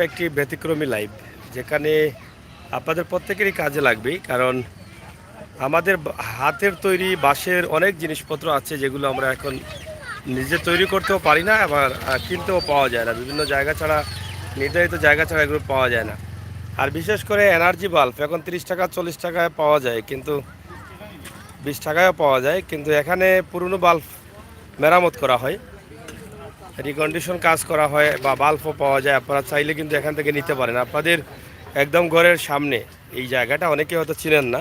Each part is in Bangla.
একটি ব্যতিক্রমী লাইভ, যেখানে আপনাদের প্রত্যেকেরই কাজে লাগবে। কারণ আমাদের হাতের তৈরি বাঁশের অনেক জিনিসপত্র আছে যেগুলো আমরা এখন নিজে তৈরি করতেও পারি না, আবার কিনতেও পাওয়া যায় না। বিভিন্ন জায়গা ছাড়া, নির্ধারিত জায়গা ছাড়া এগুলো পাওয়া যায় না। আর বিশেষ করে এনার্জি বাল্ব এখন 30 টাকা 40 টাকায় পাওয়া যায়, কিন্তু 20 টাকায়ও পাওয়া যায়। কিন্তু এখানে পুরনো বাল্ব মেরামত করা হয়, রিকন্ডিশন কাজ করা হয়, বা বাল্বও পাওয়া যায়। আপনারা চাইলে কিন্তু এখান থেকে নিতে পারেন। আপনাদের একদম ঘরের সামনে এই জায়গাটা, অনেকে হয়তো চিনেন না,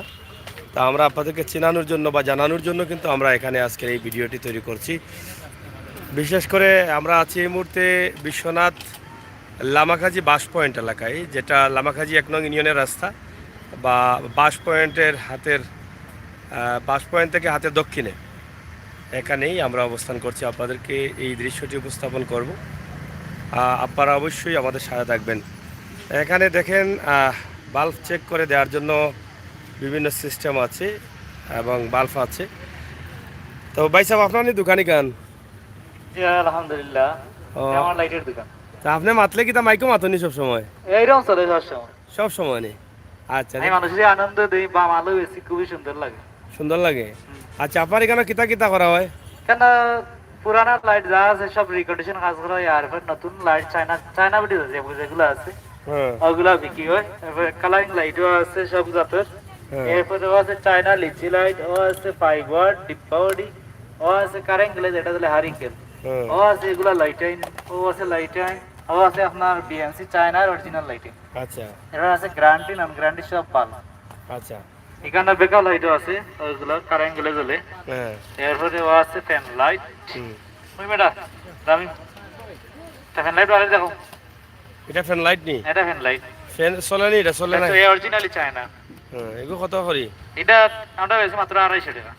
তা আমরা আপনাদেরকে চেনানোর জন্য বা জানানোর জন্য কিন্তু আমরা এখানে আজকের এই ভিডিওটি তৈরি করছি। বিশেষ করে আমরা আছি এই মুহূর্তে বিশ্বনাথ লামাকাজি বাস পয়েন্ট এলাকায়, যেটা লামাকাজি 1 নং ইউনিয়নের রাস্তা, বা বাস পয়েন্টের বাস পয়েন্ট থেকে হাতের দক্ষিণে এখানেই আমরা অবস্থান করছি। আপনাদেরকে এই দৃশ্যটি উপস্থাপন করব, আপনারা অবশ্যই আমাদের সাথে থাকবেন। এখানে দেখেন বাল্ব চেক করে দেওয়ার জন্য বিভিন্ন সিস্টেম আছে এবং বাল্ব আছে। তো ভাই সাহেব, আপনার দোকানি কান? জি আলহামদুলিল্লাহ, আমার লাইটের দোকান। তা আপনি মাতলে কি তা মাইকও মাতনি সব সময়? এইরকম চলে সবসময়। সব সময় নেই? আচ্ছা, আমি মানুষের আনন্দ দিই বা আলো বেশি, খুবই সুন্দর লাগে। সুন্দর লাগে। আচ্ছা, আপনার এখানে কিতা কিতা করা হয়? কেন পুরানা লাইট যা আছে সব রিকন্ডিশন কাজ করা হয়, আর নতুন লাইট চায়না বিডি যেগুলো আছে হ্যাঁ, ওগুলা বিক্রি হয়। এরপরে কালারিং লাইটও আছে সব জাতের। হ্যাঁ। এরপরে আছে চায়না লিচি লাইট, ও আছে ফাইবার ডিব্বাওয়ারি, ও আছে কারেন্ট গ্লেজ, এটা দিলে হারিকেন, হ্যাঁ। ও আছে এগুলা লাইটাইন, ও আছে লাইটাইন, ও আছে আপনার বিএনসি চায়নার অরিজিনাল লাইটিং। আচ্ছা, এবার আছে গ্যারান্টি নন গ্যারান্টি সব পাল। আচ্ছা। এখানে বেকার লাইটও আছে, ওইগুলো কারেন্ট গেলে জ্বলে। হ্যাঁ। এরপরে ও আছে ফ্যান লাইট। হুম। ওই বেটা দামি ফ্যান লাইট আরে দেখো, এটা ফ্যান লাইট নি? এটা ফ্যান লাইট, ফ্যান চলে নি? এটা চলে না? এটা অরিজিনালি চায়না। হ্যাঁ, এগুলো কত করি? এটা আমরা বেশি মাত্র 250 টাকা।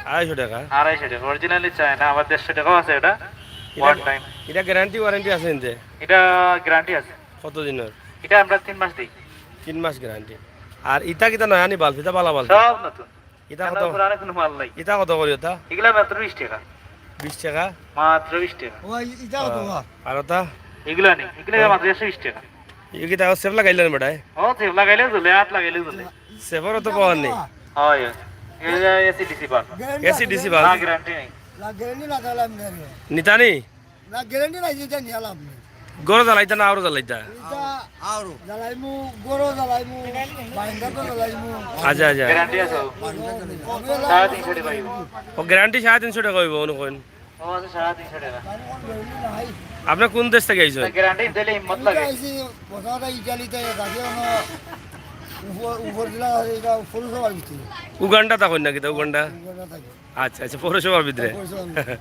250 টাকা? 250 টাকা অরিজিনালি চায়না। আবার 150 টাকাও আছে এটা ওয়ান টাইম। এটা গ্যারান্টি ওয়ারেন্টি আছে এতে? এটা গ্যারান্টি আছে। কত দিনের? এটা আমরা 3 মাস দিই। 3 মাস গ্যারান্টি। আর ইটা কিতা নয় আনি বাল্ব? ইটা বালা বাল্ব? সব নতুন। ইটা কত? এটা পুরানো কোনো মাল নাই। ইটা কত করি ওটা? এগুলা মাত্র 20 টাকা। 20 টাকা? মাত্র 20 টাকা। আর ওটা? এগুলা নেই, এগুলা মাত্র 120 টাকা। এই কিতা সেফ লাগাইলেন বেটায়? ও সেভ লাগাইলে জ্বলে, হাত লাগাইলে জ্বলে। সেফরও তো পাওয়ার নেই? হয় এটা AC DC bulb. AC DC bulb? না গ্যারান্টি নেই। নিতানি? না গ্যারান্টি নাই, যেটা নিয়ে লাভ নেই। গরো জ্বালাইতা না আরো জ্বালাইতা? জ্বালাইমু গরু, জ্বালাইমু বাইন্দা তো জ্বালাইমু। আচ্ছা, আচ্ছা। গ্যারান্টি আছে। 350 টাকা পাইব। ও গ্যারান্টি 350 টাকা হইব অনুকোন? ও আছে 350 টাকা। আপনি কোন দেশ থেকে আইছেন? গ্যারান্টি দিলে হিম্মত লাগে। প্রথমত ইটালিতে থাকে উপর জেলা, এটা পৌরসভার ভিতরে উগান্ডা তখন নাকি? তা উগান্ডা? থাকে। আচ্ছা, আচ্ছা, পৌরসভার ভিতরে। পৌরসভার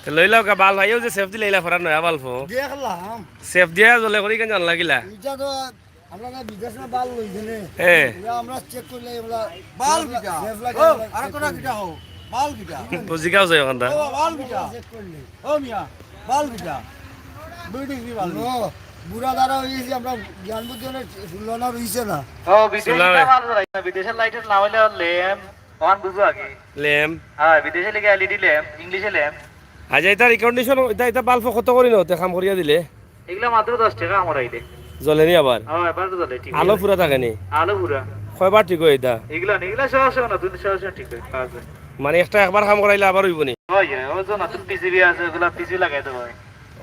তো লইলাও কা বাল ভাইও যে সেফ দিলে ইলা ফরান নয়া বাল্ব দেখলাম সেফ দিয়া জলে করি কেন জান লাগিলা? এটা তো আমরা না বিদেশ না বাল লইছে নে, হ্যাঁ। আমরা চেক করলে আমরা বাল বিটা সেফ ও লাগে আর কোনা কিটা হও বাল বিটা বুঝিকাও যায় ওখানটা। ও বাল বিটা চেক করলে ও মিয়া বাল বিটা বিল্ডিং কি বাল নো বুড়া দ্বারা হয়েছে, আমরা জ্ঞান বুদ্ধি লনা রইছে না। ও বিদেশে মাল ধরাই না, বিদেশের লাইটের নাম হইলো ল্যাম্প। ওয়ান বুঝো আগে। লেম। হ্যাঁ, বিদেশে লিখে এলইডি ল্যাম্প, ইংলিশে ল্যাম্প। আজ এটা রিকন্ডিশন এটা বাল্ব কত করি নতে কাম করিয়া দিলে? এগুলা মাত্র 10 টাকা আমার আইলে। জ্বলে নি আবার? হ্যাঁ, এবার তো জ্বলে ঠিক। আলো পুরা থাকে নি? আলো পুরা। কয়বার ঠিক হয় এটা? এগুলা নেই, এগুলা সব নতুন সব ঠিক হয় কাজ হয়। মানে একটা একবার কাম করাইলে আবার হইব নি? হয় ও তো নতুন পিসিবি আছে, ওগুলা পিসি লাগাই দেবো।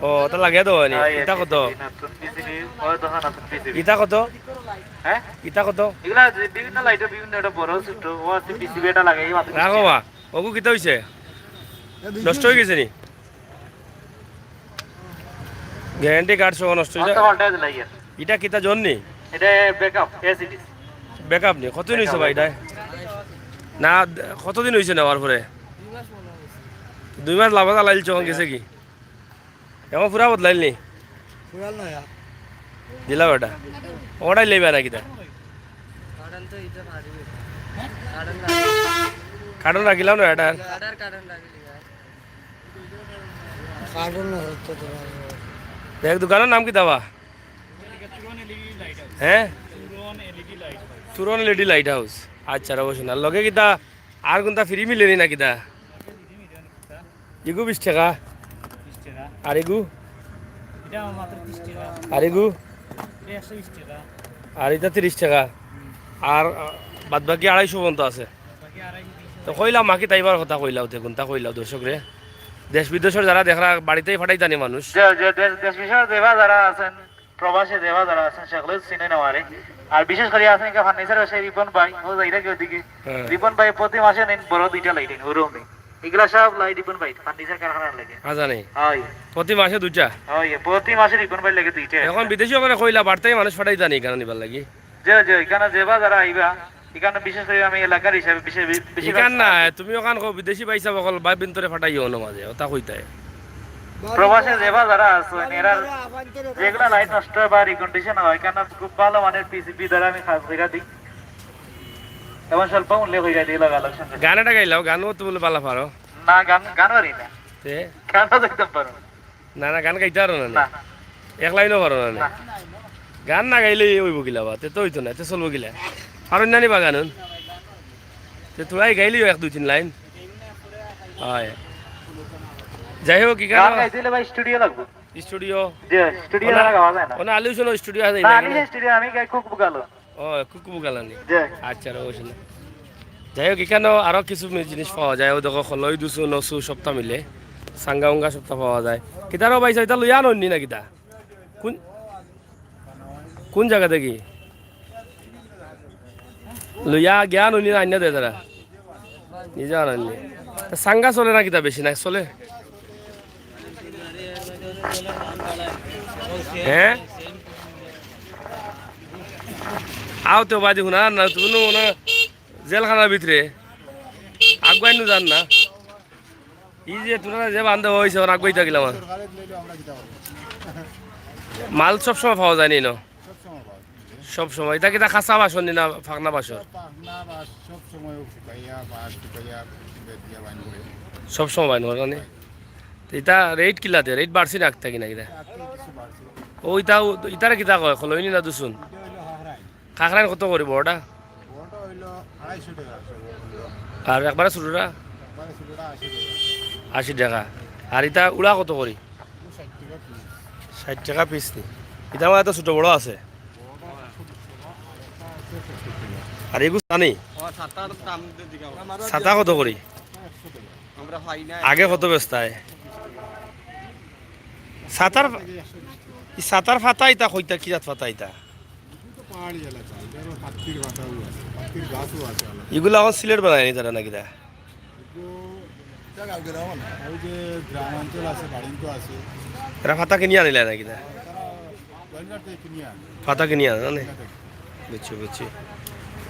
ও, ওটা লাগিয়ে দেওয়া নি? ইটা কত? নতুন পিসিবি ও তো নতুন পিসিবি। ইটা কত? হ্যাঁ, ইটা কত? এগুলা বিভিন্ন লাইটের বিভিন্ন একটা বড় ছোট ও আছে, পিসিবি এটা লাগাই মাত্র 20 রাখো টাকা। মা, ওগু কিতা হইছে? নষ্ট হয়ে গেছে নি? গ্যারান্টি কার্ড সহ নষ্ট হয়ে যায়? অত ভোল্টেজ লাগে। এটা কিতা জন নি? এটা ব্যাকআপ এসিডি। ব্যাকআপ নি? কতদিন হয়েছে ভাই এটা? না, কতদিন হয়েছে নেওয়ার পরে? 2 মাস লাভ লাইল চখন গেছে কি? এখন পুরা বদলাইল নি? পুরাল না দিলা বেটা ওটাই লেবে না কিতা? কার্টন রাখিলাম না এটা? কার্টুন না তো দেখ দোকানের নাম কি দাবা? হ্যাঁ, তুরন এলইডি লাইট হাউস। আচ্ছা অবশ্যই না লগে কিতা আর কোনটা ফ্রি মিলেনি না কিতা? ইগু 20 টাকা আর ইগু? আর ইগু? আর এটা 30 টাকা আর বাদ বাকি 250 পর্যন্ত আছে তো কইলাম মাকি তাইবার কথা কইলাও দেখুন তা কইলাও দর্শক রে দেশ বিদেশের যারা দেখরা বাড়িতেই ফাটাই জানি মানুষ যে যে দেশ বিদেশের দেবা যারা আছেন প্রবাসী দেবা যারা আছেন সেগুলো চিনে নেওয়ারে আর বিশেষ করে আছেন কি ফার্নিচার ব্যবসায়ী রিপন ভাই ও যাইরা কি ওদিকে হ্যাঁ। রিপন ভাই প্রতি মাসে নেন বড় 2টা লাইট ওরকম নেই এগুলা সব লাইট রিপন ভাই ফার্নিচার কারখানার লাগে জানি হয় প্রতি মাসে 2টা হয় প্রতি মাসে রিপন ভাই লাগে 2টা এখন বিদেশি করে কইলা বাড়তেই মানুষ ফাটাই জানি কেন নিবার লাগি যে যে এখানে যেবা যারা আইবা এখানে বিশেষ করে আমি এলাকার হিসাবে বিশেষ ইকান না তুমি ওখান বিদেশি পাইছা বকল বাই বিন্তরে ফাটাইও না মাঝে ওটা কইতাই প্রবাসে যেবা যারা আছেন এরা যেগুলা লাইট নষ্ট হয় বা রিকন্ডিশন হয় এখানে খুব ভালো মানের পিসিবি দ্বারা আমি খাস কইরা দিই এবং স্বল্প মূল্যে কইরা দিই লাগালাম সঙ্গে গানটা গাইলাও গানও তো বলে বালা পারো না গান গান পারি না তে গানও দেখতে পারো না না গান গাইতে পারো না না এক লাইনও পারো না না গান না গাইলে ওইব গিলা বা তে তো হইতো না তে চলবো গিলা আর অন্যান্য বা গানুন তে তোরাই গাইলিও 1-2-3 লাইন হয় যাই হোক কি গান গান গাইতে হলে ভাই স্টুডিও লাগবে স্টুডিও যে স্টুডিও না গাওয়া যায় না ওনা আলিউশন স্টুডিও আছে না না আমি স্টুডিও আমি গাই খুব গালো ও কুকু গালানি যে আচ্ছা রয়েছে যাই হোক এখানে আরো কিছু জিনিস পাওয়া যায় ও দেখো খলই দুসু নসু সপ্তাহ মিলে সাঙ্গা উঙ্গা সপ্তাহ পাওয়া যায় কিতারও পাইছা এটা লইয়া ননি না কিতা কোন কোন জায়গা দেখি লইয়া জ্ঞান ননি না আইনা দে তারা নিজে আননি সাঙ্গা চলে না কিতা বেশি না চলে হ্যাঁ আও তো বাদি শুনা না তুমি না জেলখানার ভিতরে আগুয়াই নু জান না ই যে তোরা যে বান্ধব হয়েছে ওর আগুয়াই থাকিলাম মাল সব সময় পাওয়া যায় নি ন সব সময় এটা কিটা খাসা বাসন নি না ফাঁকনা বাসন সব সময় বাইন মানে এটা রেট কিলাতে রেট বাড়ছি না থাকি না কিটা ওইটা ইটারে কিতা কয় খলইনি না দুসুন খাখরান কত করিব ওটা আর একবারে ছোটটা 80 টাকা আর এটা উড়া কত করি 60 টাকা পিস নি এটা আমার এত ছোট বড় আছে আর এগুলো জানি ছাতা কত করি আগে কত ব্যস্তায় ছাতার ফাতা ইতা কইতা কি জাত ফাতা ইতা এগুলো এখন সিলেট বানায় নি তারা নাকি এরা ফাতা কিনে আনিলে নাকি ফাতা কিনে আনে বুঝছি বুঝছি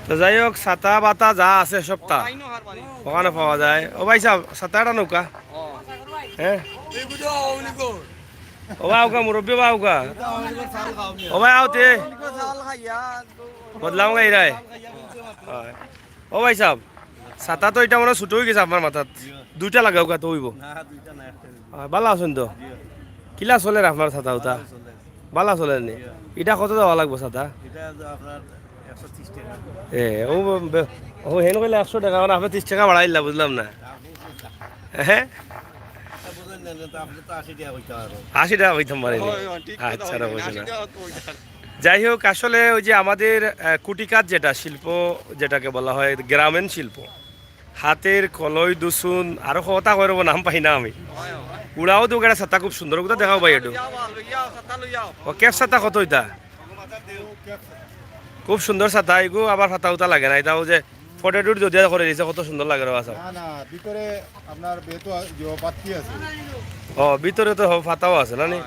তো যাই হোক ছাতা বাতা যা আছে সপ্তাহ ওখানে পাওয়া যায় ও ভাই সাহেব ছাতাটা নৌকা হ্যাঁ ও ভাই আউকা মুরব্বী বা আউকা ও ভাই আউতে বদলাম গাই রায় ও ভাই সাহেব ছাতা তো এটা মানে ছোট হয়ে গেছে আপনার মাথাত 2টা লাগাও কা তো হইব ভালো আছেন তো কিলা চলে আপনার ছাতা উতা ভালো চলে নি এটা কত দেওয়া লাগবো ছাতা এ ও হেন কইলে 100 টাকা মানে আপনি 30 টাকা বাড়াইলা বুঝলাম না হ্যাঁ 80 টাকা কইতাম পারিনি আচ্ছা বুঝলাম যাই হোক আসলে ওই যে আমাদের কুটিকাজ যেটা শিল্প যেটাকে বলা হয় গ্রামীণ শিল্প হাতের কলই দুসুন আরো কথা করব নাম পাই না আমি উড়াও তো গেড়া ছাতা খুব সুন্দর কথা দেখাও ভাই একটু ও ক্যাপ ছাতা কত এটা খুব সুন্দর ছাতা এগো আবার ফাতা উতা লাগে না এটাও যে ফটোটুট যদি করে দিয়েছে কত সুন্দর লাগে রে বাসা না ভিতরে আপনার বেতো পাত্তি আছে ও ভিতরে তো ফাতাও আছে না নি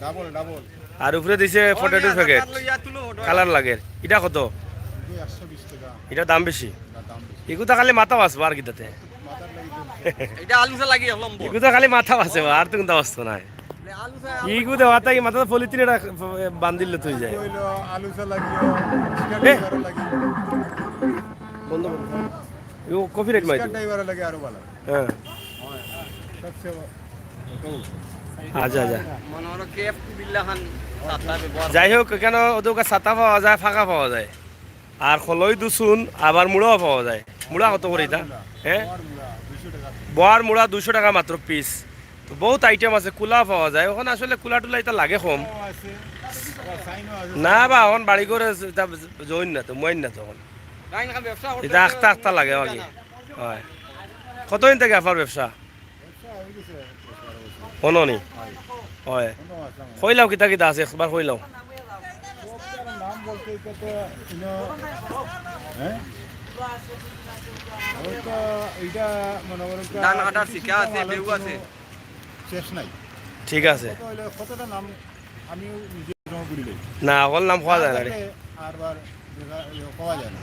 ডাবল ডাবল আর উপরে দিছে ফটোটুট প্যাকেট কালার লাগে এটা কত 120 টাকা এটা দাম বেশি এগুলো খালি মাথাও আছে আর কিটাতে এটা আলুসা লাগি লম্ব এগুলো খালি মাথাও আছে আর তো কিন্তু অবস্থা নাই ইগু দেওয়া তাই মাথা পলিথিন এটা বান্ধিলে তুই যায় হইলো আলু সা লাগিও স্টার লাগি বন্ধ you coffee rate my driver লাগে আরো ভালো হ্যাঁ সবচেয়ে আচ্ছা আচ্ছা মনোর কেফ বিল্লাহান সাতা ব্যবহার যাই হোক কেন ওদের ছাতা পাওয়া যায় ফাঁকা পাওয়া যায় আর খলই দুসুন আবার মুড়াও পাওয়া যায় মুড়া কত করে এটা হ্যাঁ বয়ার মুড়া 200 টাকা মাত্র পিস তো বহুত আইটেম আছে কুলা পাওয়া যায় ওখানে আসলে কুলা টুলা এটা লাগে কম না বা এখন বাড়ি করে জইন না তো মইন না তখন রাইন খান ব্যবসা করতে এটা আস্তে আস্তে লাগে আমাকে হয় কতদিন থেকে আপনার ব্যবসা অননি হয় কইলাও কিতা কিতা আছে একবার কইলাও নাম বলতে এটা তো হ্যাঁ এইটা মনে করেন ধান কাটার শিকা আছে বেউ আছে শেষ নাই ঠিক আছে কতটা নাম আমিও নিজে জমা করি লই না ওর নাম খাওয়া যায় না রে আরবার পাওয়া যায় না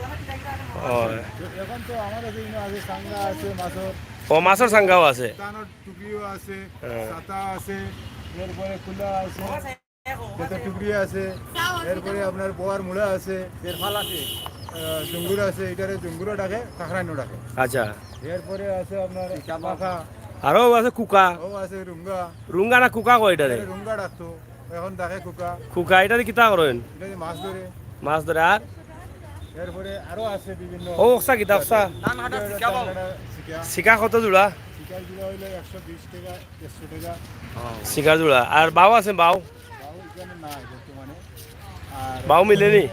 হয় এখন তো আমার কাছে আছে সাঙ্গা আছে মাছর ও মাছের সাঙ্গাও আছে তানোর টুকরিও আছে হ্যাঁ। ছাতা আছে এরপরে কুলা আছে বেতা টুকরি আছে এরপরে আপনার বোয়ার মুড়া আছে এরফাল আছে জঙ্গুর আছে এটারে জঙ্গুরও ডাকে কাঁকড়ানো ডাকে আচ্ছা এরপরে আছে আপনার পাখা আরো আছে কুকা ও আছে রুঙ্গা রুঙ্গা না কুকা কয় এটা রে রুঙ্গা ডাকতো এখন ডাকে কুকা কুকা এটা দিয়ে কিতা করেন এটা দিয়ে মাছ ধরে মাছ ধরে আর এরপরে আরো আছে বিভিন্ন ও ওকসা কিতা ওকসা ধান কাটার শিকা পাও শিকা শিকা কত জোড়া শিকার জোড়া হইলে 120 টাকা 150 টাকা শিকার জোড়া আর বাও আছে বাও বাউ এখানে নাই বর্তমানে আর বাও মিলেনি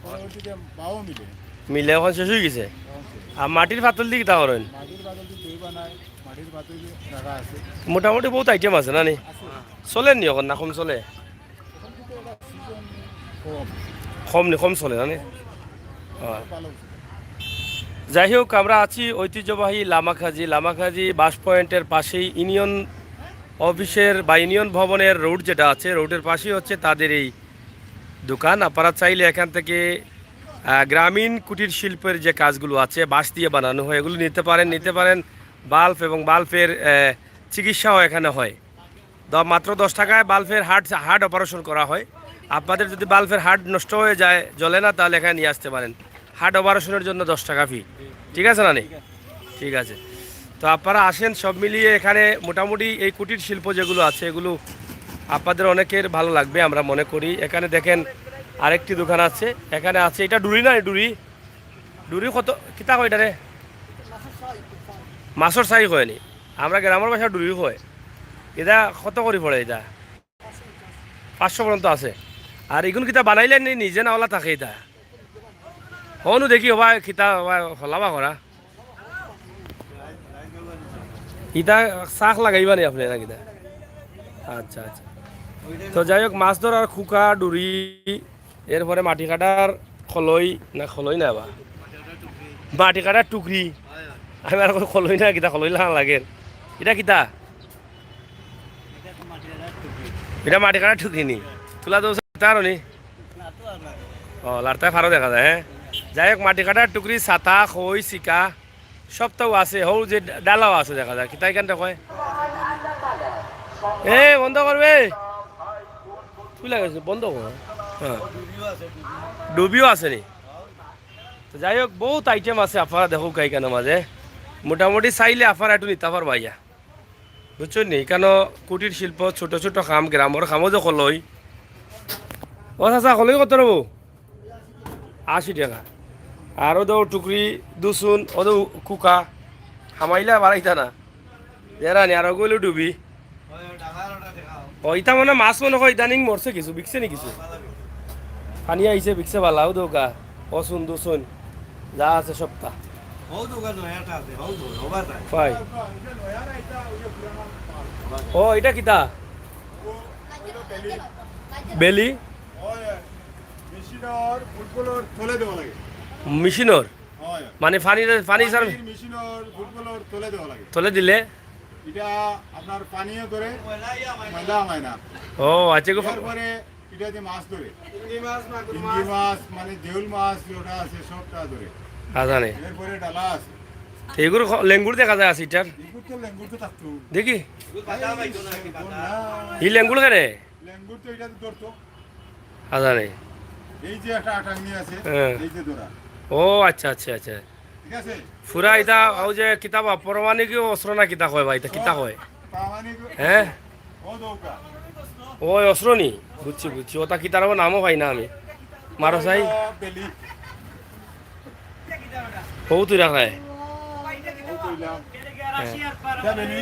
পরবর্তীতে বাউ মিলে মিলে এখন শেষ হয়ে গেছে আর মাটির পাতল দিয়ে কিতা করেন মাটির বাদল দিয়ে দই বানায় মাটির বাদল দিয়ে রাখা আছে মোটামুটি বহুত আইটেম আছে না নি চলে নি এখন না কম চলে কম কম নি কম চলে না নি হয় ভালো যাই হোক আমরা আছি ঐতিহ্যবাহী লামাখাজি বাস পয়েন্টের পাশেই ইউনিয়ন অফিসের বা ইউনিয়ন ভবনের রোড যেটা আছে রোডের পাশেই হচ্ছে তাদের এই দোকান আপনারা চাইলে এখান থেকে গ্রামীণ কুটির শিল্পের যে কাজগুলো আছে বাঁশ দিয়ে বানানো হয় এগুলো নিতে পারেন বাল্ব এবং বাল্বের চিকিৎসাও এখানে হয় মাত্র 10 টাকায় বাল্বের হার্ট অপারেশন করা হয় আপনাদের যদি বাল্বের হার্ট নষ্ট হয়ে যায় জ্বলে না তাহলে এখানে নিয়ে আসতে পারেন হার্ট অপারেশনের জন্য 10 টাকা ফি ঠিক আছে না নি ঠিক আছে তো আপনারা আসেন সব মিলিয়ে এখানে মোটামুটি এই কুটির শিল্প যেগুলো আছে এগুলো আপনাদের অনেকের ভালো লাগবে আমরা মনে করি এখানে দেখেন আরেকটি দোকান আছে এখানে আছে এটা ডুরি না ডুরি কত কিতা কয় এটা রে মাছর চাই হয়নি আমরা গ্রামের বাসা ডুরি হয় এটা কত করে পড়ে এটা 500 পর্যন্ত আছে আর এগুলো কিতা বানাইলে নিজে না ওলা থাকে এটা হনু দেখি হবা কিতা হলাবা করা ইটা শাক লাগাইবা নি আপনি না কিতা আচ্ছা আচ্ছা তো যাই হোক মাছ ধরার খুকা ডুরি এরপরে মাটি কাটার খলই না বা মাটি কাটার টুকরি আমি আর খলই না কিতা খলই লাগে এটা কিতা এটা মাটি কাটার টুকরি নি তুলা দোষ তার নি ও লাড়তায় ফারো দেখা যায় হ্যাঁ যাই হোক মাটি কাটার টুকরি ছাতা খই চিকা সবটাও আছে হৌ যে ডালাও আছে দেখা যায় কিতা এখানটা কয় এ বন্ধ করবে তুই লাগাইছে বন্ধ কর হ্যাঁ ডুবিও আছে নি তো যাই হোক বহুত আইটেম আছে আপনারা দেখো কেন মাঝে মোটামুটি চাইলে আপনারা একটু নিতে পারবা ইয়া বুঝছো নি কেন কুটির শিল্প ছোট ছোট কাম গ্রামের কামও যে কলই ও চাচা কলই কত রব 80 টাকা আর ওদো টুকরি দুসুন ওদো কুকা হামাইলা বাড়াইতা না জেরানি আর গইলে ডুবি ও ইতা মানে মাছ মনে হয় ইদানিং মরছে কিছু বিকছে নি কিছু পানি আইছে বিকছে ভালা ও দোকা অসুন দুসুন যা আছে সপ্তাহ পাই ও এটা কিতা বেলি মেশিনের ফুটবলের তলে দেওয়া লাগে মেশিনর মানে পানি সার মেশিনের ফুটবলের তলে দেওয়া লাগে তলে দিলে এটা আপনার পানিও ধরে ময়লা হয় না ও আচ্ছা গো তারপরে এটা দিয়ে মাছ ধরে ইঙ্গি মাছ মানে দেউল মাছ যেটা আছে সবটা ধরে আজানে এরপরে ডালা আছে এগুলো লেঙ্গুর দেখা যায় আছে এটার লেঙ্গুর তো লেঙ্গুর তো থাকতো দেখি ই লেঙ্গুর কেন লেঙ্গুর তো এটা ধরতো আজানে এই যে একটা আটাঙ্গি আছে হ্যাঁ। এই যে ধরা ও আচ্ছা আচ্ছা আচ্ছা ঠিক আছে ফুরা ইতা ও যে কিতাব পরমাণিক অস্ত্র না কিতা কয় ভাই কিতা কয় পাওয়ানি হ্যাঁ ও দৌকা ও অস্ত্র নি বুঝছি ওটা কিতার নামও পাই না আমি মারো চাই বেলি ও তুই রাখায় ও কইলাম এটা বেলি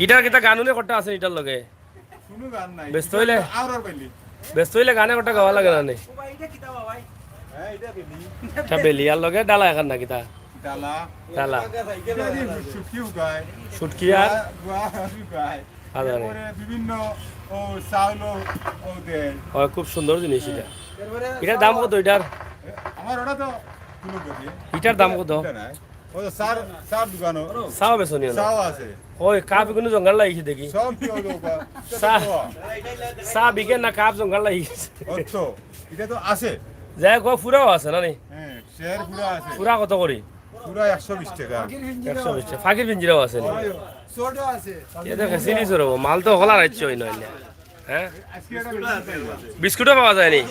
ইটার কিতা গানুনে কটা আছে ইটার লগে শুনো গান নাই ব্যস্ত হইলে? আর বেলি ব্যস্ত হইলে গানে ওটা গাওয়া লাগে না নেই হ্যাঁ এটা বেলি এটা বেলি আর লগে ডালা এখন নাকি তা ডালা ডালা এটা দিয়ে শুটকি উগায় সুটকিয়া গুয়া উগায় আদানে এরপরে বিভিন্ন ও চাউল ও দেয় হয় খুব সুন্দর জিনিস এটা এটার দাম কত এটার আমার ওটা তো কিলো গতি এটার দাম কত এটা নাই ও তো সার সার দোকানো চাও বেসনি না চাও আছে ওই কাপ কোনো জঙ্গল লাগিছে দেখি সব কি হলো চা বিকে না কাপ জঙ্গল লাগিছে তো এটা তো আছে যাই কো ফুরাও আছে না নি হ্যাঁ শেয়ার পুরো আছে ফুরা কত করি পুরো 120 টাকা 120 টাকা ফাকির পিঞ্জিরাও আছে নি ছোট আছে এ দেখে সিরিজ রব মাল তো হলা রাইছ হই নয় না হ্যাঁ আজকে এটা বিস্কুটও পাওয়া যায় নি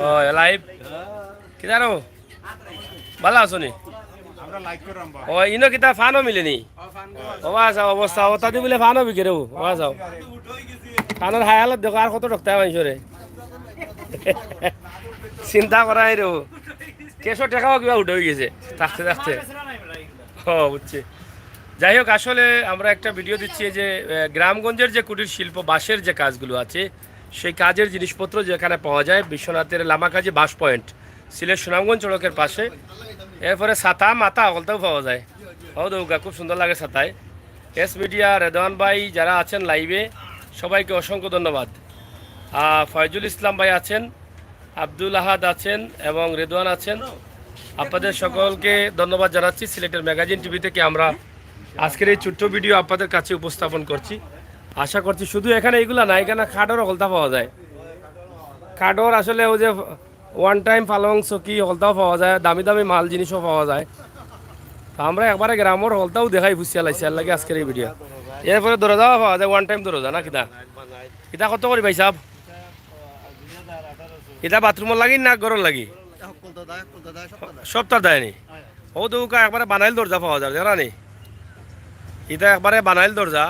ও লাইভ কিদারো ভালো আছো নি আমরা লাইক করলাম বা ও ইনো কিতা ফানও মিলেনি ও যাও অবস্থা ওটা দি বলে ফানও বিকে রে ও যাও ফানের হায়ালত দেখো আর কত ঢকতে হয় মানুষরে চিন্তা করাই রে কেশো টাকাও কিবা উঠে হয়ে গেছে থাকতে থাকতে ও বুঝছি যাই হোক আসলে আমরা একটা ভিডিও দিচ্ছি যে গ্রামগঞ্জের যে কুটির শিল্প বাঁশের যে কাজগুলো আছে সেই কাজের জিনিসপত্র যেখানে পাওয়া যায় বিশ্বনাথের লামাকাজি বাস পয়েন্ট সিলেট সুনামগঞ্জ সড়কের পাশে এরপরে ছাতা মাথা অকলতেও পাওয়া যায় ও দৌকা খুব সুন্দর লাগে ছাতায় এস মিডিয়া রেদওয়ান ভাই যারা আছেন লাইভে সবাইকে অসংখ্য ধন্যবাদ ফয়জুল ইসলাম ভাই আছেন আব্দুল আহাদ আছেন এবং রেদওয়ান আছেন আপনাদের সকলকে ধন্যবাদ জানাচ্ছি সিলেটের ম্যাগাজিন টিভি থেকে আমরা আজকের এই ছোট্ট ভিডিও আপনাদের কাছে উপস্থাপন করছি আশা করছি শুধু এখানে এইগুলা না এখানে খাডর হলতা পাওয়া যায় খাডর আসলে ওই যে ওয়ান টাইম পালং চকি হলতাও পাওয়া যায় দামি দামি মাল জিনিসও পাওয়া যায় তো আমরা একবারে গ্রামের হলতাও দেখাই ফুসিয়া লাগছে আর লাগে আজকের এই ভিডিও এরপরে দরজাও পাওয়া যায় ওয়ান টাইম দরজা না কিতা কিতা কত করি ভাই সাহেব এটা বাথরুমের লাগি না ঘরের লাগি সপ্তাহ দেয়নি ও দৌকা একবারে বানাইল দরজা পাওয়া যায় জানা নি এটা একবারে বানাইল দরজা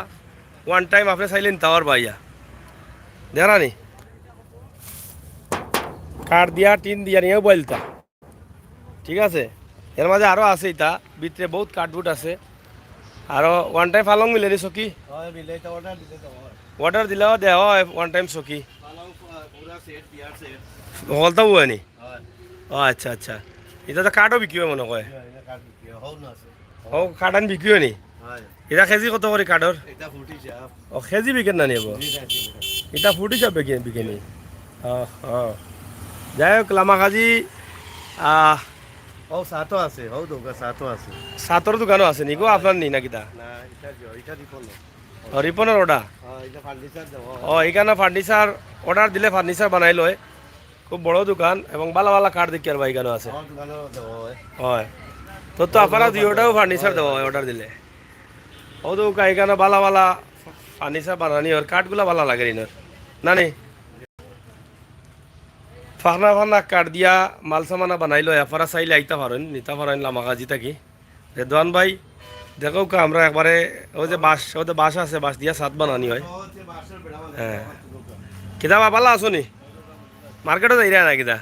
ওয়ান টাইম আপনি চাইলেন টাওয়ার পাইয়া দেখা নি কাঠ দিয়া টিন দিয়া নিয়েও বলতা ঠিক আছে এর মাঝে আরও আছে এটা ভিতরে বহুত কাঠবুট আছে আরও ওয়ান টাইম ফালং মিলে নি চকি অর্ডার দিলেও দেওয়া হয় ওয়ান টাইম চকি হলতাও হয় নি ও আচ্ছা আচ্ছা এটা তো কাঠও বিক্রি হয় মনে হয় ও কাঠ আনি বিক্রি হয় নি এটা কেজি কত করে কাঠর ও কেজি বিকেন না নিব এটা ফুটি যাব বিকে নি যাই হোক লামাকাজি ও সাতো আছে ও দোকা সাতো আছে সাতর দোকানও আছে নি গো আপনার নি নাকি তা না এটা রিপন ও রিপনের অর্ডার এটা ফার্নিচার দেব ও এখানে ফার্নিচার অর্ডার দিলে ফার্নিচার বানাই লয় খুব বড় দোকান এবং ভালো ভালো কাঠ দেখি আর এখানেও আছে দোকানে দেব হয় তো আপনারা দুইটাও ফার্নিচার দেওয়া হয় অর্ডার দিলে ও তো এখানে ভালো ভালো ফার্নিচার বানানি ওর কাঠগুলা ভালো লাগে ইনর না নি ফাঁকনা ফাঁকনা কাঠ দিয়া মাল সামানা বানাই লয় আপনারা চাইলে আইতা পারেন নিতে পারেন লামাকাজি থাকি রেদওয়ান ভাই দেখো আমরা একবারে ওই যে বাঁশ ওদের বাঁশ আছে বাঁশ দিয়া ছাদ বানানি হয় হ্যাঁ কিতাবা ভালো আছো নি মার্কেটও যাই না কিতা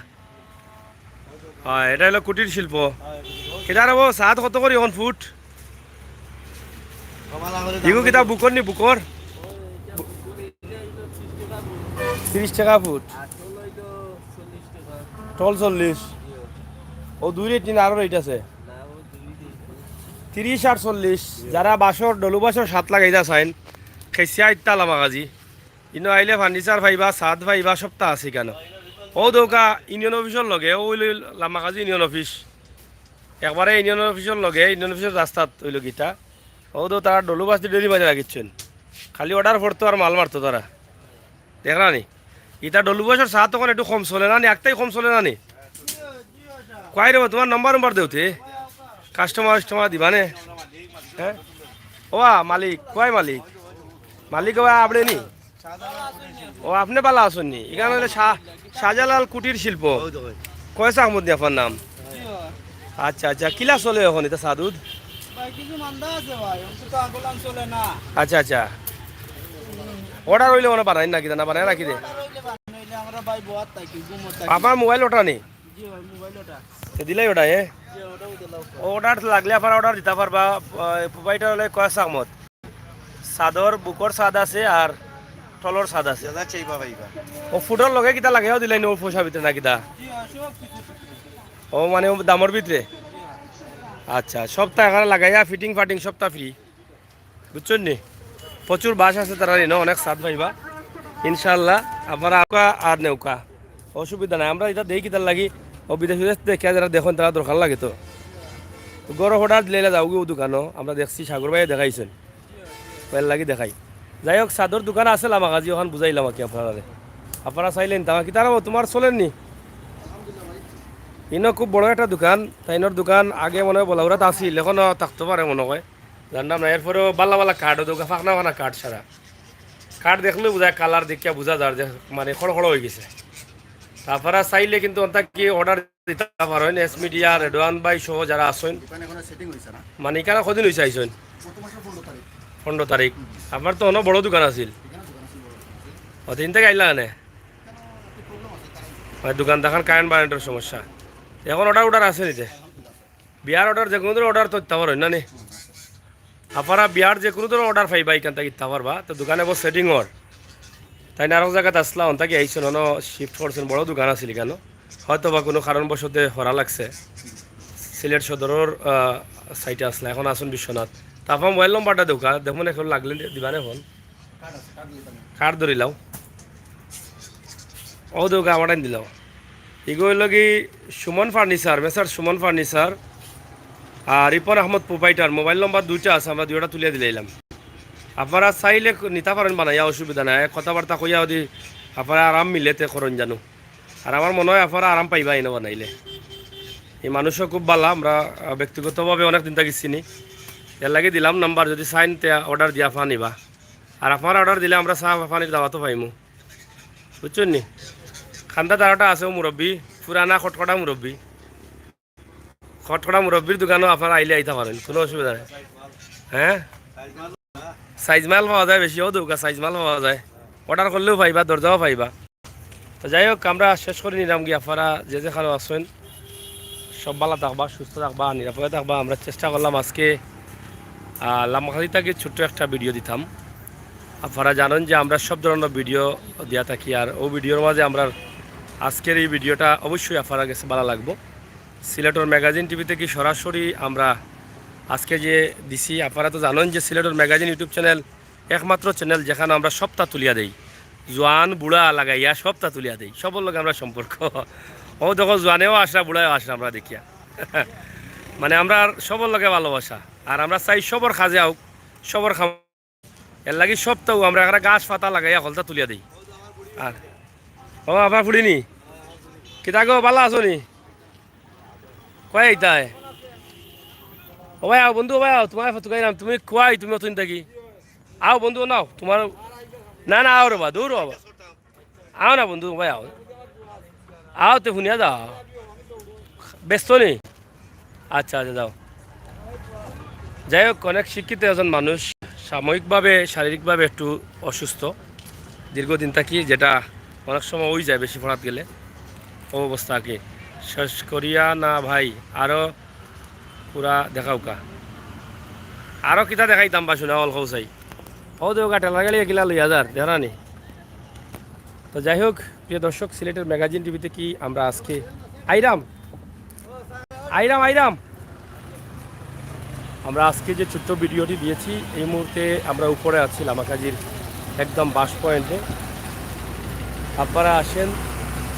হয় এটা হলো কুটির শিল্প কিতা রব ছাদ কত করি এখন ফুট ইগো কিতা বুকর নি বুকর 30 টাকা ফুট টল 40 ও দুই রেট নিন আরো রেট আছে 30 আর 40 যারা বাসর ডলু বাসর 7 লাগাইতা চাইন খেসিয়া ইত্তা লামাকাজি ইনো আইলে ফার্নিচার ভাইবা ছাদ ভাইবা সপ্তাহ আছে কেন ও দৌকা ইউনিয়ন অফিসর লগে ও লামাকাজি ইউনিয়ন অফিস একবারে ইউনিয়ন অফিসর লগে ইউনিয়ন অফিসের রাস্তাত ওইল গীতা ও তো তারা ডলু বাস ডেলি বাজে রাখিচ্ছেন খালি অর্ডার করতো আর মাল মারতো তারা দেখলা নি ইটা ডলু বাসর চা তখন একটু কম চলে না নি একটাই কম চলে না নি কয় রে তোমার নম্বর দেউতে কাস্টমার দিবানে হ্যাঁ ও মালিক কয় মালিক মালিক আপনি নি ও আপনি ভালো আছেন নি এখানে হলে শাহজালাল কুটির শিল্প কয়েস আহমদ আপনার নাম আচ্ছা আচ্ছা কিলা চলে এখন এটা সাদুদ আচ্ছা আচ্ছা অর্ডার হইলে মনে বানাই নাকি না বানাই রাখি দে আপনার মোবাইল ওটা নেই দিলাই ওটা অর্ডার লাগলে আপনার অর্ডার দিতে পারবা মোবাইলটা হলে কয়েস আহমদ সাদর বুকর সাদ আছে আর তলর ছাদ আছে দাদা চাইবা ভাইবা ও ফুটর লগে কিতা লাগাইও দিলাই নো পয়সা ভিতরে না কিতা ও মানে ও দামর ভিতরে আচ্ছা সপ্তাহ এখানে লাগাইয়া ফিটিং ফাটিং সপ্তাহ ফ্রি বুঝছেন নি প্রচুর বাস আছে তারা না অনেক সাদ পাইবা ইনশাল্লাহ আপনারা আঁকা আর নেউকা অসুবিধা নাই আমরা এটা দেখি কিতার লাগি ও বিদেশ বিদেশ দেখে যারা দেখুন তারা দরকার লাগে তো গরম অর্ডার দিলে যাও গিয়ে দোকানও আমরা দেখছি সাগর ভাই দেখাইছেন পেল লাগি দেখাই যাই হোক সাদর দোকান আছে আমার কাজে ওখান বুঝাইলাম আর কি আপনারা চাইলেন তা কি তারা তোমার চলেননি ইনো খুব বড় একটা দোকান তাইনোর দোকান আগে মনে হয় বলাউরাত আসিল এখনও থাকতে পারে মনে হয় জানলাম না এরপরেও বাল্লা বাল্লা কাঠও দোকান ফাঁকনা ফাঁকনা কাঠ ছাড়া কাঠ দেখলে বোঝায় কালার দেখিয়া বোঝা যার যে মানে খড় খড় হয়ে গেছে তারপরে চাইলে কিন্তু কি অর্ডার দিতে পারেন এস মিডিয়া রেডওয়ান বাই সহ যারা আসেন মানে এখানে কদিন হয়েছে আইসেন 15 তারিখ আপনার তো অনেক বড় দোকান আছিল দিন থেকে আইলা এনে দোকান দেখান কারেন্ট বারেন্টের সমস্যা এখন অর্ডার আছে নিতে বিয়ার অর্ডার যে কোনো ধরনের অর্ডার তো দিতে পারেন না নি আপনারা বিয়ার যে কোনো ধরনের অর্ডার পাইবা এখান থেকে দিতে পারবা তো দোকানে বস সেটিং ওর তাই না আরো জায়গাতে আসলাম তাকে আইসেন অন শিফট করছেন বড় দোকান আছিল কেন হয়তো বা কোনো কারণবশতে হরা লাগছে সিলেট সদরের সাইটে আসলে এখন আসুন বিশ্বনাথ তারপর মোবাইল নম্বরটা দোকা দেখুন এখন লাগলে দিবানে ফোন কার্ড ধরিলাও ও দোকা আমার দিলাও এগুলো কি Suman furniture messrs Suman furniture আর Ripon Ahmed proprietor mobile number দুইটা আছে আমরা দুইটা তুলে দিলাম আপনারা চাইলে নিতে পারেন বানাইয়া অসুবিধা নাই কথাবার্তা কইয়া যদি আপনারা আরাম মিলেতে করেন জানো আর আমার মনে হয় আপনারা আরাম পাইবা এনে বানাইলে এই মানুষও খুব ভালো আমরা ব্যক্তিগতভাবে অনেক দিন থেকে চিনি এর লাগে দিলাম নাম্বার যদি চাইন অর্ডার দিয়া ফা নিবা আর আপনারা অর্ডার দিলে আমরা চাহ পানির দাওয়াতও পাইমু বুঝছেন নি খান্দা দাঁড়াটা আছে মুরব্বী পুরানা খটখটা মুরব্বী খটখটা মুরব্বীর দোকানও আপনারা আইলে আইতে পারেন কোনো অসুবিধা নেই হ্যাঁ সাইজ মাল পাওয়া যায় বেশিও দৌকা সাইজ মাল পাওয়া যায় অর্ডার করলেও পাইবা দরজাও পাইবা তো যাই হোক আমরা শেষ করে নিলাম গিয়ে আপনারা যে যেখানে আসেন সব ভালো থাকবা সুস্থ থাকবা নিরাপদে থাকবা আমরা চেষ্টা করলাম আজকে লামখালি থেকে ছোট্ট একটা ভিডিও দিতাম আপনারা জানেন যে আমরা সব ধরনের ভিডিও দিয়া থাকি আর ও ভিডিওর মাঝে আমরা আজকের এই ভিডিওটা অবশ্যই আপনারা কাছে ভালো লাগবো সিলেটর ম্যাগাজিন টিভি থেকে সরাসরি আমরা আজকে যে দিছি আপনারা তো জানেন যে সিলেটর ম্যাগাজিন ইউটিউব চ্যানেল একমাত্র চ্যানেল যেখানে আমরা সপ্তাহ তুলিয়া দেই জোয়ান বুড়া লাগাইয়া সপ্তাহ তুলিয়া দেই সবর লোক আমরা সম্পর্ক ও দেখো জোয়ানেও আসরা বুড়াও আসরা আমরা দেখিয়া মানে আমরা সবর লোকে ভালোবাসা আর আমরা চাই সবর খাজে হোক সবর খাম এর লাগে সপ্তাহ আমরা একটা গাছ পাতা লাগাইয়া হলতা তুলিয়া দিই আর ও আপনার ফুড়িনি কিতা গো ভালো আছো নি কয় এইটাই ও ভাই আও বন্ধু ভাই আও তোমার তুকাইলাম তুমি খুয়াই তুমি অতদিন থাকি আও বন্ধু নাও তোমার না না আও রে বা দূর বাবা আও না বন্ধু ভাই আও আও তো শুনিয়া যাও ব্যস্ত নি আচ্ছা আচ্ছা যাও যাই হোক অনেক শিক্ষিত একজন মানুষ সাময়িকভাবে শারীরিকভাবে একটু অসুস্থ দীর্ঘদিন থাকি যেটা অনেক সময় ওই যায় বেশি পড়াত গেলে ও অবস্থা আর কি শেষ করিয়া না ভাই আরও পুরা দেখাও কা আরও কিতা দেখাইতাম বা শুনে অল চাই ও দেওকা টেলা গেলে কিলা লই হাজার দেখানি তো যাই হোক প্রিয় দর্শক সিলেটের ম্যাগাজিন টিভিতে কি আমরা আজকে আইরাম আইরাম আইরাম আমরা আজকে যে ছোট্ট ভিডিওটি দিয়েছি এই মুহূর্তে আমরা উপরে আছি লামাকাজির একদম বাস পয়েন্টে আপনারা আসেন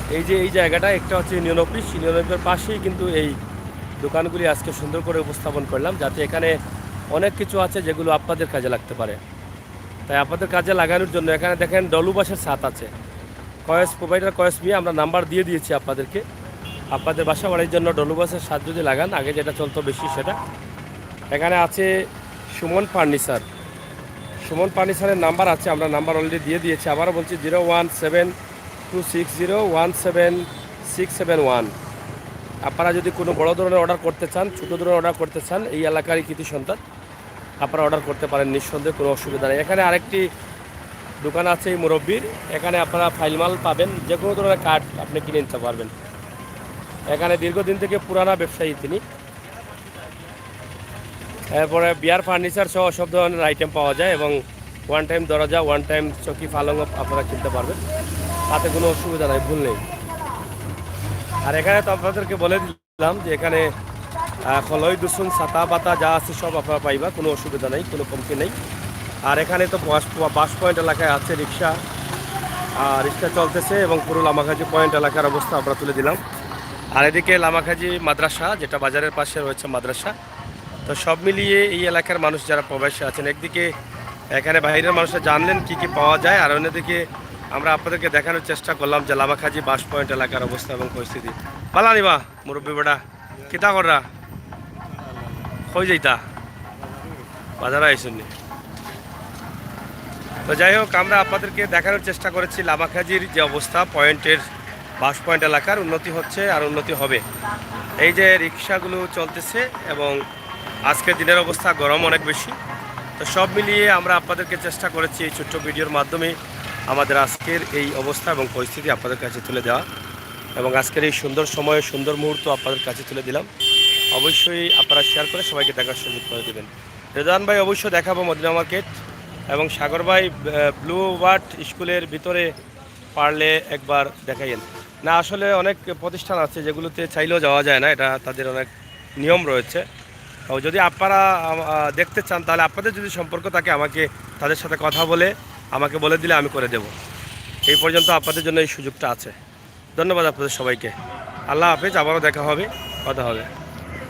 এই যে এই জায়গাটা একটা হচ্ছে ইউনিয়ন অফিস ইউনিয়ন অফিসের পাশেই কিন্তু এই দোকানগুলি আজকে সুন্দর করে উপস্থাপন করলাম যাতে এখানে অনেক কিছু আছে যেগুলো আপনাদের কাজে লাগতে পারে তাই আপনাদের কাজে লাগানোর জন্য এখানে দেখেন ডলু বাসের ছাদ আছে কয়েস প্রোভাইডার কয়েস নিয়ে আমরা নাম্বার দিয়ে দিয়েছি আপনাদেরকে আপনাদের বাসা বাড়ির জন্য ডলু বাসের ছাদ যদি লাগান আগে যেটা চলতো বেশি সেটা এখানে আছে সুমন ফার্নিচার সুমন ফার্নিচারের নাম্বার আছে আমরা নাম্বার অলরেডি দিয়ে দিয়েছি আবারও বলছি 01726017671 আপনারা যদি কোনো বড় ধরনের অর্ডার করতে চান ছোটো ধরনের অর্ডার করতে চান এই এলাকারই কৃতি সন্তান আপনারা অর্ডার করতে পারেন নিঃসন্দেহে কোনো অসুবিধা নেই এখানে আরেকটি দোকান আছে এই মুরব্বির এখানে আপনারা ফাইলমাল পাবেন যে কোনো ধরনের কার্ড আপনি কিনে নিতে পারবেন এখানে দীর্ঘদিন থেকে পুরানা ব্যবসায়ী তিনি এরপরে বিয়ার ফার্নিচার সহ সব ধরনের আইটেম পাওয়া যায় এবং ওয়ান টাইম দরজা, ওয়ান টাইম চকি পালং আপনারা কিনতে পারবেন, তাতে কোনো অসুবিধা নাই, ভুল নেই। আর এখানে তো আপনাদেরকে বলে দিলাম যে এখানে কলই দুসুন ছাতা পাতা যা আছে সব আপনারা পাইবা, কোনো অসুবিধা নেই, কোনো কমতি নেই। আর এখানে তো বাস পয়েন্ট এলাকায় আছে রিক্সা, রিক্সা চলতেছে এবং পুরো লামাখাজি পয়েন্ট এলাকার অবস্থা আমরা তুলে দিলাম। আর এদিকে লামাখাজি মাদ্রাসা, যেটা বাজারের পাশে রয়েছে মাদ্রাসা। তো সব মিলিয়ে এই এলাকার মানুষ যারা প্রবাসী আছেন, একদিকে এখানে বাইরের মানুষরা জানলেন কি কি পাওয়া যায়, আর অন্যদিকে আমরা আপনাদেরকে দেখানোর চেষ্টা করলাম যে লামাখাজি বাস পয়েন্ট এলাকার অবস্থা এবং পরিস্থিতি। পালা নিবা মুরব্বী বেটা কিতা কররা হয়ে যাইতা বাজারে আইসুননি। তো যাই হোক, আমরা আপনাদেরকে দেখানোর চেষ্টা করেছি লামাখাজির যে অবস্থা, পয়েন্টের বাস পয়েন্ট এলাকার উন্নতি হচ্ছে আর উন্নতি হবে। এই যে রিক্সাগুলো চলতেছে এবং আজকের দিনের অবস্থা গরম অনেক বেশি। তো সব মিলিয়ে আমরা আপনাদেরকে চেষ্টা করেছি এই ছোট্ট ভিডিওর মাধ্যমে আমাদের আজকের এই অবস্থা এবং পরিস্থিতি আপনাদের কাছে তুলে দেওয়া, এবং আজকের এই সুন্দর সময়ে সুন্দর মুহূর্ত আপনাদের কাছে তুলে দিলাম। অবশ্যই আপনারা শেয়ার করে সবাইকে দেখার সুযোগ করে দেবেন। রেজান ভাই অবশ্যই দেখাবো মদিনা মার্কেট, এবং সাগর ভাই ব্লু বার্ড স্কুলের ভিতরে পারলে একবার দেখাইয়েন। না আসলে অনেক প্রতিষ্ঠান আছে যেগুলোতে চাইলেও যাওয়া যায় না, এটা তাদের অনেক নিয়ম রয়েছে। যদি আপনারা দেখতে চান তাহলে আপনাদের যদি সম্পর্ক থাকে আমাকে তাদের সাথে কথা বলে আমাকে বলে দিলে আমি করে দেব। এই পর্যন্ত আপনাদের জন্য এই সুযোগটা আছে। ধন্যবাদ আপনাদের সবাইকে। আল্লাহ হাফেজ, আবারও দেখা হবে, কথা হবে।